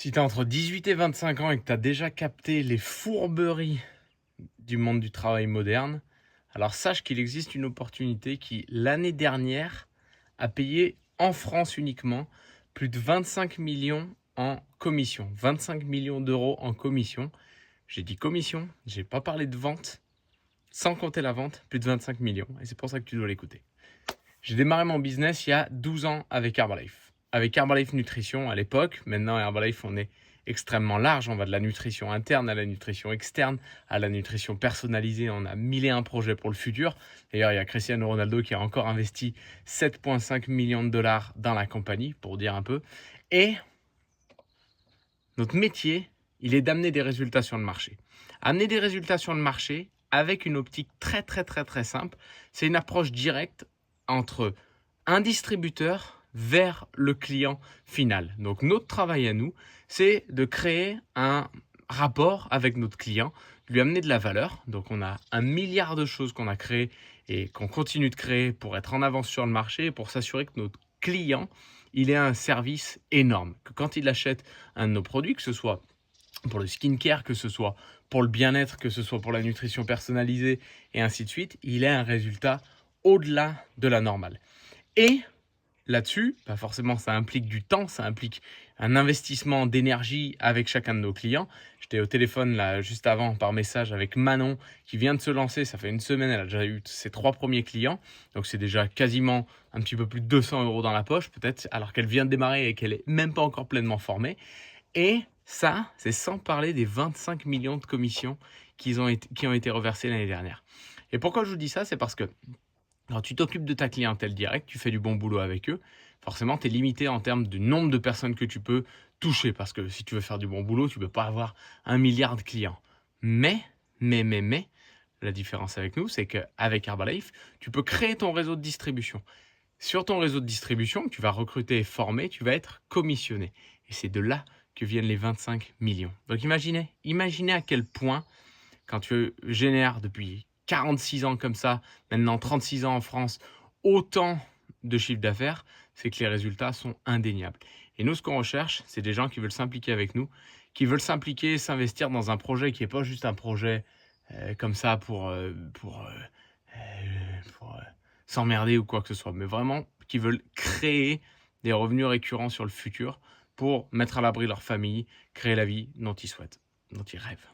Si tu as entre 18 et 25 ans et que tu as déjà capté les fourberies du monde du travail moderne, alors sache qu'il existe une opportunité qui, l'année dernière, a payé en France uniquement plus de 25 millions en commission. 25 millions d'euros en commission. J'ai dit commission, j'ai pas parlé de vente. Sans compter la vente, plus de 25 millions. Et c'est pour ça que tu dois l'écouter. J'ai démarré mon business il y a 12 ans avec Herbalife. Avec Herbalife Nutrition à l'époque. Maintenant, Herbalife, on est extrêmement large. On va de la nutrition interne à la nutrition externe, à la nutrition personnalisée. On a 1001 projets pour le futur. D'ailleurs, il y a Cristiano Ronaldo qui a encore investi 7,5 millions de dollars dans la compagnie, pour dire un peu. Et notre métier, il est d'amener des résultats sur le marché. Amener des résultats sur le marché avec une optique très très très très simple. C'est une approche directe entre un distributeur vers le client final. Donc notre travail à nous, c'est de créer un rapport avec notre client, lui amener de la valeur. Donc on a 1 milliard de choses qu'on a créées et qu'on continue de créer pour être en avance sur le marché et pour s'assurer que notre client, il ait un service énorme. Que quand il achète un de nos produits, que ce soit pour le skincare, que ce soit pour le bien-être, que ce soit pour la nutrition personnalisée et ainsi de suite, il a un résultat au-delà de la normale. Et là-dessus, bah forcément, ça implique du temps, ça implique un investissement d'énergie avec chacun de nos clients. J'étais au téléphone là juste avant par message avec Manon qui vient de se lancer. Ça fait une semaine, elle a déjà eu ses 3 premiers clients. Donc c'est déjà quasiment un petit peu plus de 200 euros dans la poche peut-être, alors qu'elle vient de démarrer et qu'elle est même pas encore pleinement formée. Et ça, c'est sans parler des 25 millions de commissions qui ont été reversées l'année dernière. Et pourquoi je vous dis ça? C'est parce que quand tu t'occupes de ta clientèle directe, tu fais du bon boulot avec eux, forcément, tu es limité en termes de nombre de personnes que tu peux toucher. Parce que si tu veux faire du bon boulot, tu ne peux pas avoir 1 milliard de clients. Mais, la différence avec nous, c'est qu'avec Herbalife, tu peux créer ton réseau de distribution. Sur ton réseau de distribution, que tu vas recruter et former, tu vas être commissionné. Et c'est de là que viennent les 25 millions. Donc imaginez à quel point, quand tu génères depuis 46 ans comme ça, maintenant 36 ans en France, autant de chiffre d'affaires, c'est que les résultats sont indéniables. Et nous, ce qu'on recherche, c'est des gens qui veulent s'impliquer avec nous, qui veulent s'impliquer, s'investir dans un projet qui n'est pas juste un projet comme ça pour s'emmerder ou quoi que ce soit, mais vraiment qui veulent créer des revenus récurrents sur le futur pour mettre à l'abri leur famille, créer la vie dont ils souhaitent, dont ils rêvent.